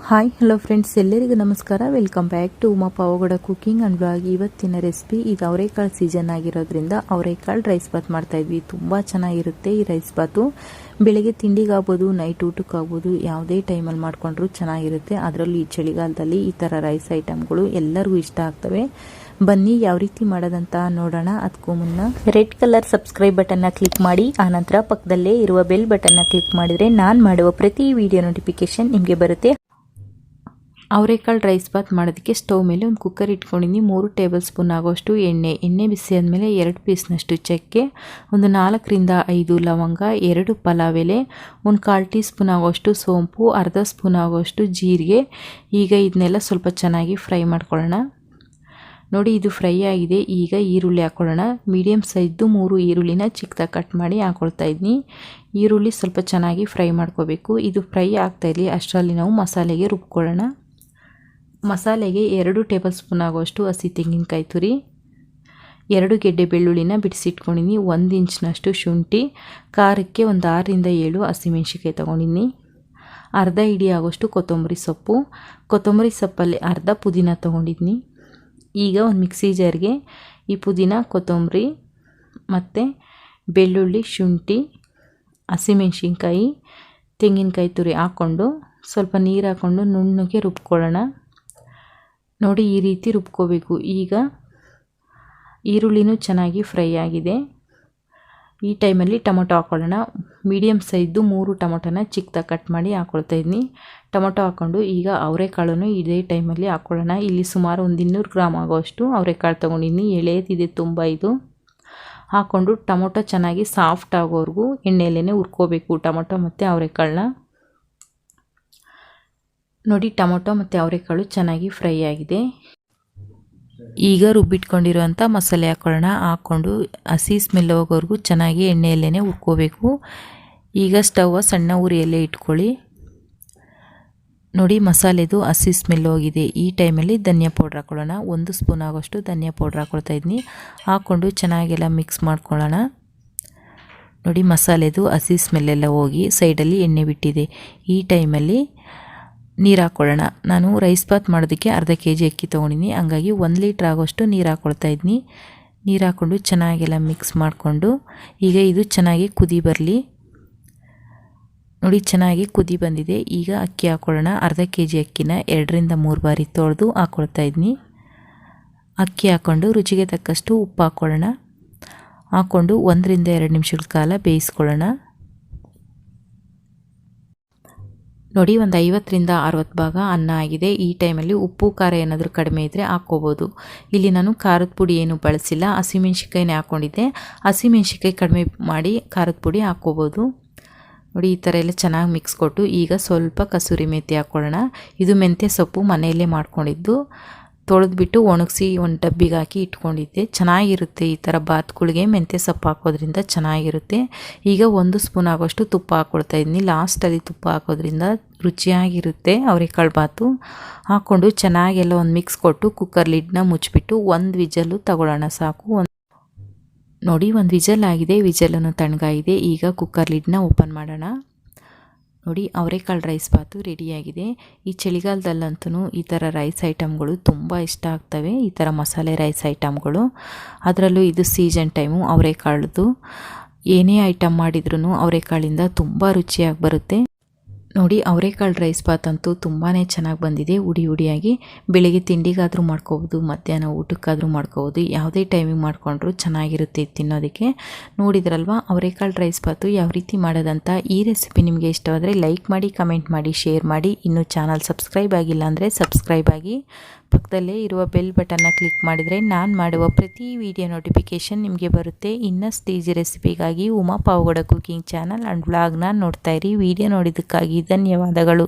Hi hello friends, ಎಲ್ಲರಿಗೂ ನಮಸ್ಕಾರ. Welcome back to Uma Pavagada cooking and blog. ಇವತ್ತಿನ ರೆಸಿಪಿ ಈಗ ಅವರೆಕಾಳು ಸೀಸನ್ ಆಗಿರೋದ್ರಿಂದ ಅವರೆಕಾಳು ರೈಸ್ ಬಾತ್ ಮಾಡ್ತಾಯಿದ್ವಿ. ತುಂಬ ಚೆನ್ನಾಗಿರುತ್ತೆ ಈ ರೈಸ್ ಬಾತು. ಬೆಳಗ್ಗೆ ತಿಂಡಿಗಾಗ್ಬೋದು, ನೈಟ್ ಊಟಕ್ಕಾಗ್ಬೋದು, ಯಾವುದೇ ಟೈಮಲ್ಲಿ ಮಾಡಿಕೊಂಡ್ರೂ ಚೆನ್ನಾಗಿರುತ್ತೆ. ಅದರಲ್ಲೂ ಈ ಚಳಿಗಾಲದಲ್ಲಿ ಈ ಥರ ರೈಸ್ ಐಟಮ್ಗಳು ಎಲ್ಲರಿಗೂ ಇಷ್ಟ ಆಗ್ತವೆ. ಬನ್ನಿ ಯಾವ ರೀತಿ ಮಾಡೋದಂತ ನೋಡೋಣ. ಅದಕ್ಕೂ ಮುನ್ನ ರೆಡ್ ಕಲರ್ ಸಬ್ಸ್ಕ್ರೈಬ್ ಬಟನ್ನ ಕ್ಲಿಕ್ ಮಾಡಿ, ಆನಂತರ ಪಕ್ಕದಲ್ಲೇ ಇರುವ ಬೆಲ್ ಬಟನ್ನ ಕ್ಲಿಕ್ ಮಾಡಿದರೆ ನಾನು ಮಾಡುವ ಪ್ರತಿ ವಿಡಿಯೋ ನೋಟಿಫಿಕೇಶನ್ ನಿಮಗೆ ಬರುತ್ತೆ. ಅವರೆಕಾಳು ರೈಸ್ ಬಾತ್ ಮಾಡೋದಕ್ಕೆ ಸ್ಟವ್ ಮೇಲೆ ಒಂದು ಕುಕ್ಕರ್ ಇಟ್ಕೊಂಡಿದ್ದೀನಿ. 3 ಟೇಬಲ್ ಸ್ಪೂನ್ ಆಗೋಷ್ಟು ಎಣ್ಣೆ ಬಿಸಿ ಆದಮೇಲೆ 2 ಪೀಸ್ನಷ್ಟು ಚಕ್ಕೆ, ಒಂದು 4ರಿಂದ 5 ಲವಂಗ, 2 ಪಲಾವ್ ಎಲೆ, ಒಂದು 1/4 ಟೀ ಸ್ಪೂನ್ ಆಗೋಷ್ಟು ಸೋಂಪು, ಅರ್ಧ ಸ್ಪೂನ್ ಆಗೋಷ್ಟು ಜೀರಿಗೆ. ಈಗ ಇದನ್ನೆಲ್ಲ ಸ್ವಲ್ಪ ಚೆನ್ನಾಗಿ ಫ್ರೈ ಮಾಡ್ಕೊಳ್ಳೋಣ. ನೋಡಿ, ಇದು ಫ್ರೈ ಆಗಿದೆ. ಈಗ ಈರುಳ್ಳಿ ಹಾಕ್ಕೊಳ್ಳೋಣ. ಮೀಡಿಯಮ್ ಸೈಜ್ದು 3 ಈರುಳ್ಳಿನ ಚಿಕ್ಕದಾಗಿ ಕಟ್ ಮಾಡಿ ಹಾಕ್ಕೊಳ್ತಾ ಇದ್ದೀನಿ. ಈರುಳ್ಳಿ ಸ್ವಲ್ಪ ಚೆನ್ನಾಗಿ ಫ್ರೈ ಮಾಡ್ಕೋಬೇಕು. ಇದು ಫ್ರೈ ಆಗ್ತಾಯಿರಲಿ ಅಷ್ಟರಲ್ಲಿ ನಾವು ಮಸಾಲೆಗೆ ರುಬ್ಕೊಳ್ಳೋಣ. ಮಸಾಲೆಗೆ 2 ಟೇಬಲ್ ಸ್ಪೂನ್ ಆಗೋಷ್ಟು ಹಸಿ ತೆಂಗಿನಕಾಯಿ ತುರಿ, 2 ಗೆಡ್ಡೆ ಬೆಳ್ಳುಳ್ಳಿನ ಬಿಡಿಸಿಟ್ಕೊಂಡಿನಿ, 1 ಇಂಚಿನಷ್ಟು ಶುಂಠಿ, ಖಾರಕ್ಕೆ ಒಂದು 6ರಿಂದ 7 ಹಸಿಮೆಣ್ಸಿಕಾಯಿ ತೊಗೊಂಡಿನಿ, ಅರ್ಧ ಹಿಡಿ ಆಗೋಷ್ಟು ಕೊತ್ತಂಬರಿ ಸೊಪ್ಪಲ್ಲಿ ಅರ್ಧ ಪುದೀನ ತೊಗೊಂಡಿದ್ದೀನಿ. ಈಗ ಒಂದು ಮಿಕ್ಸಿ ಜಾರ್ಗೆ ಈ ಪುದೀನ, ಕೊತ್ತಂಬರಿ ಮತ್ತು ಬೆಳ್ಳುಳ್ಳಿ, ಶುಂಠಿ, ಹಸಿಮೆಣ್ಸಿನ್ಕಾಯಿ, ತೆಂಗಿನಕಾಯಿ ತುರಿ ಹಾಕ್ಕೊಂಡು ಸ್ವಲ್ಪ ನೀರು ಹಾಕ್ಕೊಂಡು ನುಣ್ಣಗೆ ರುಬ್ಕೊಳ್ಳೋಣ. ನೋಡಿ, ಈ ರೀತಿ ರುಬ್ಕೋಬೇಕು. ಈಗ ಈರುಳ್ಳಿನೂ ಚೆನ್ನಾಗಿ ಫ್ರೈ ಆಗಿದೆ. ಈ ಟೈಮಲ್ಲಿ ಟೊಮೊಟೊ ಹಾಕ್ಕೊಳ್ಳೋಣ. ಮೀಡಿಯಮ್ ಸೈಜ್ದು 3 ಟೊಮೊಟೊನ ಚಿಕ್ಕದಾಗಿ ಕಟ್ ಮಾಡಿ ಹಾಕ್ಕೊಳ್ತಾ ಇದ್ದೀನಿ. ಟೊಮೊಟೊ ಹಾಕ್ಕೊಂಡು ಈಗ ಅವರೆಕಾಳನ್ನು ಇದೇ ಟೈಮಲ್ಲಿ ಹಾಕ್ಕೊಳ್ಳೋಣ. ಇಲ್ಲಿ ಸುಮಾರು ಒಂದು 200 ಗ್ರಾಮ್ ಆಗೋಷ್ಟು ಅವರೆಕಾಳು ತೊಗೊಂಡಿದ್ದೀನಿ. ಎಳೆದಿದೆ ತುಂಬ. ಇದು ಹಾಕ್ಕೊಂಡು ಟೊಮೊಟೊ ಚೆನ್ನಾಗಿ ಸಾಫ್ಟ್ ಆಗೋವರೆಗೂ ಎಣ್ಣೆಯಲ್ಲೇ ಹುರ್ಕೋಬೇಕು ಟೊಮೊಟೊ ಮತ್ತು ಅವರೆಕಾಳನ್ನ. ನೋಡಿ, ಟೊಮೊಟೊ ಮತ್ತು ಅವರೆಕಾಳು ಚೆನ್ನಾಗಿ ಫ್ರೈ ಆಗಿದೆ. ಈಗ ರುಬ್ಬಿಟ್ಕೊಂಡಿರುವಂಥ ಮಸಾಲೆ ಹಾಕ್ಕೊಂಡು ಹಸಿ ಸ್ಮೆಲ್ ಹೋಗೋವರೆಗೂ ಚೆನ್ನಾಗಿ ಎಣ್ಣೆಯಲ್ಲೇ ಹುರ್ಕೋಬೇಕು. ಈಗ ಸ್ಟವ್ ಸಣ್ಣ ಉರಿಯಲ್ಲೇ ಇಟ್ಕೊಳ್ಳಿ. ನೋಡಿ, ಮಸಾಲೆದು ಹಸಿ ಸ್ಮೆಲ್ ಹೋಗಿದೆ. ಈ ಟೈಮಲ್ಲಿ ಧನಿಯಾ ಪೌಡ್ರ್ ಹಾಕ್ಕೊಳ್ಳೋಣ. 1 ಸ್ಪೂನ್ ಆಗೋಷ್ಟು ಧನಿಯಾ ಪೌಡ್ರ್ ಹಾಕ್ಕೊಳ್ತಾ ಇದ್ದೀನಿ. ಹಾಕ್ಕೊಂಡು ಚೆನ್ನಾಗೆಲ್ಲ ಮಿಕ್ಸ್ ಮಾಡ್ಕೊಳ್ಳೋಣ. ನೋಡಿ, ಮಸಾಲೆದು ಹಸಿ ಸ್ಮೆಲ್ಲೆಲ್ಲ ಹೋಗಿ ಸೈಡಲ್ಲಿ ಎಣ್ಣೆ ಬಿಟ್ಟಿದೆ. ಈ ಟೈಮಲ್ಲಿ ನೀರು ಹಾಕ್ಕೊಳ್ಳೋಣ. ನಾನು ರೈಸ್ ಬಾತ್ ಮಾಡೋದಕ್ಕೆ ಅರ್ಧ kg ಅಕ್ಕಿ ತೊಗೊಂಡಿನಿ. ಹಂಗಾಗಿ 1 ಲೀಟ್ರ್ ಆಗೋಷ್ಟು ನೀರು ಹಾಕ್ಕೊಳ್ತಾ ಇದ್ದೀನಿ. ನೀರು ಹಾಕ್ಕೊಂಡು ಚೆನ್ನಾಗೆಲ್ಲ ಮಿಕ್ಸ್ ಮಾಡಿಕೊಂಡು ಈಗ ಇದು ಚೆನ್ನಾಗಿ ಕುದಿ ಬರಲಿ. ನೋಡಿ, ಚೆನ್ನಾಗಿ ಕುದಿ ಬಂದಿದೆ. ಈಗ ಅಕ್ಕಿ ಹಾಕ್ಕೊಳ್ಳೋಣ. ಅರ್ಧ kg ಅಕ್ಕಿನ 2ರಿಂದ 3 ಬಾರಿ ತೊಳೆದು ಹಾಕ್ಕೊಳ್ತಾ ಇದ್ದೀನಿ. ಅಕ್ಕಿ ಹಾಕ್ಕೊಂಡು ರುಚಿಗೆ ತಕ್ಕಷ್ಟು ಉಪ್ಪು ಹಾಕ್ಕೊಳ್ಳೋಣ. ಹಾಕ್ಕೊಂಡು 1ರಿಂದ 2 ನಿಮಿಷಗಳ ಕಾಲ ಬೇಯಿಸ್ಕೊಳ್ಳೋಣ. ನೋಡಿ, ಒಂದು 50ರಿಂದ 60 ಭಾಗ ಅನ್ನ ಆಗಿದೆ. ಈ ಟೈಮಲ್ಲಿ ಉಪ್ಪು ಖಾರ ಏನಾದರೂ ಕಡಿಮೆ ಇದ್ದರೆ ಹಾಕ್ಕೋಬೋದು. ಇಲ್ಲಿ ನಾನು ಖಾರದ ಪುಡಿ ಏನು ಬಳಸಿಲ್ಲ, ಹಸಿಮೆಣ್ಸಿಕಾಯಿನೇ ಹಾಕ್ಕೊಂಡಿದ್ದೆ. ಹಸಿಮೆಣ್ಸಿಕಾಯಿ ಕಡಿಮೆ ಮಾಡಿ ಖಾರದ ಪುಡಿ ಹಾಕ್ಕೋಬೋದು. ನೋಡಿ, ಈ ಥರ ಎಲ್ಲ ಚೆನ್ನಾಗಿ ಮಿಕ್ಸ್ ಕೊಟ್ಟು ಈಗ ಸ್ವಲ್ಪ ಕಸೂರಿ ಮೆಂತ್ಯ ಹಾಕ್ಕೊಳ್ಳೋಣ. ಇದು ಮೆಂತ್ಯ ಸೊಪ್ಪು ಮನೆಯಲ್ಲೇ ಮಾಡ್ಕೊಂಡಿದ್ದು, ತೊಳೆದ್ಬಿಟ್ಟು ಒಣಗಿಸಿ ಒಂದು ಡಬ್ಬಿಗೆ ಹಾಕಿ ಇಟ್ಕೊಂಡಿದ್ದೆ. ಚೆನ್ನಾಗಿರುತ್ತೆ ಈ ಥರ ಬಾತ್ಗಳಿಗೆ ಮೆಂತ್ಯ ಸೊಪ್ಪು ಹಾಕೋದ್ರಿಂದ ಚೆನ್ನಾಗಿರುತ್ತೆ. ಈಗ 1 ಸ್ಪೂನ್ ಆಗೋಷ್ಟು ತುಪ್ಪ ಹಾಕ್ಕೊಳ್ತಾ ಇದ್ದೀನಿ. ಲಾಸ್ಟಲ್ಲಿ ತುಪ್ಪ ಹಾಕೋದ್ರಿಂದ ರುಚಿಯಾಗಿರುತ್ತೆ ಅವರೆಕಾಳು ಬಾತು. ಹಾಕ್ಕೊಂಡು ಚೆನ್ನಾಗೆಲ್ಲ ಒಂದು ಮಿಕ್ಸ್ ಕೊಟ್ಟು ಕುಕ್ಕರ್ ಲಿಡ್ನ ಮುಚ್ಚಿಬಿಟ್ಟು 1 ವಿಜಲ್ಲು ತಗೊಳ್ಳೋಣ ಸಾಕು. ನೋಡಿ, 1 ವಿಜಲ್ ಆಗಿದೆ. ವಿಜಲನ್ನು ತಣ್ಣಗಾಗಿದೆ. ಈಗ ಕುಕ್ಕರ್ ಲಿಡ್ನ ಓಪನ್ ಮಾಡೋಣ. ನೋಡಿ, ಅವರೆಕಾಳು ರೈಸ್ ಬಾತು ರೆಡಿಯಾಗಿದೆ. ಈ ಚಳಿಗಾಲದಲ್ಲಂತೂ ಈ ಥರ ರೈಸ್ ಐಟಮ್ಗಳು ತುಂಬ ಇಷ್ಟ ಆಗ್ತವೆ. ಈ ಥರ ಮಸಾಲೆ ರೈಸ್ ಐಟಮ್ಗಳು, ಅದರಲ್ಲೂ ಇದು ಸೀಸನ್ ಟೈಮು ಅವರೆಕಾಳದ್ದು. ಏನೇ ಐಟಮ್ ಮಾಡಿದ್ರೂ ಅವರೆಕಾಳಿಂದ ತುಂಬ ರುಚಿಯಾಗಿ ಬರುತ್ತೆ. ನೋಡಿ, ಅವರೆಕಾಳು ರೈಸ್ ಬಾತ್ ಅಂತೂ ತುಂಬಾ ಚೆನ್ನಾಗಿ ಬಂದಿದೆ. ಹುಡಿಯಾಗಿ ಬೆಳಿಗ್ಗೆ ತಿಂಡಿಗಾದರೂ ಮಾಡ್ಕೋಬೋದು, ಮಧ್ಯಾಹ್ನ ಊಟಕ್ಕಾದರೂ ಮಾಡ್ಕೋಬೋದು. ಯಾವುದೇ ಟೈಮಿಗೆ ಮಾಡಿಕೊಂಡ್ರೂ ಚೆನ್ನಾಗಿರುತ್ತೆ ತಿನ್ನೋದಕ್ಕೆ. ನೋಡಿದ್ರಲ್ವ ಅವರೆಕಾಳು ರೈಸ್ ಬಾತು ಯಾವ ರೀತಿ ಮಾಡೋದಂತ. ಈ ರೆಸಿಪಿ ನಿಮಗೆ ಇಷ್ಟವಾದರೆ ಲೈಕ್ ಮಾಡಿ, ಕಮೆಂಟ್ ಮಾಡಿ, ಶೇರ್ ಮಾಡಿ. ಇನ್ನೂ ಚಾನಲ್ ಸಬ್ಸ್ಕ್ರೈಬ್ ಆಗಿಲ್ಲ ಅಂದರೆ ಸಬ್ಸ್ಕ್ರೈಬ್ ಆಗಿ. ಪಕ್ಕದಲ್ಲೇ ಇರುವ ಬೆಲ್ ಬಟನ್ನ ಕ್ಲಿಕ್ ಮಾಡಿದರೆ ನಾನು ಮಾಡುವ ಪ್ರತಿ ವಿಡಿಯೋ ನೋಟಿಫಿಕೇಷನ್ ನಿಮಗೆ ಬರುತ್ತೆ. ಇನ್ನಷ್ಟು ಈಸಿ ರೆಸಿಪಿಗಾಗಿ Uma Pavagada cooking channel and ವ್ಲಾಗ್ನ ನೋಡ್ತಾಯಿರಿ. ವಿಡಿಯೋ ನೋಡಿದ್ದಕ್ಕಾಗಿ ಧನ್ಯವಾದಗಳು.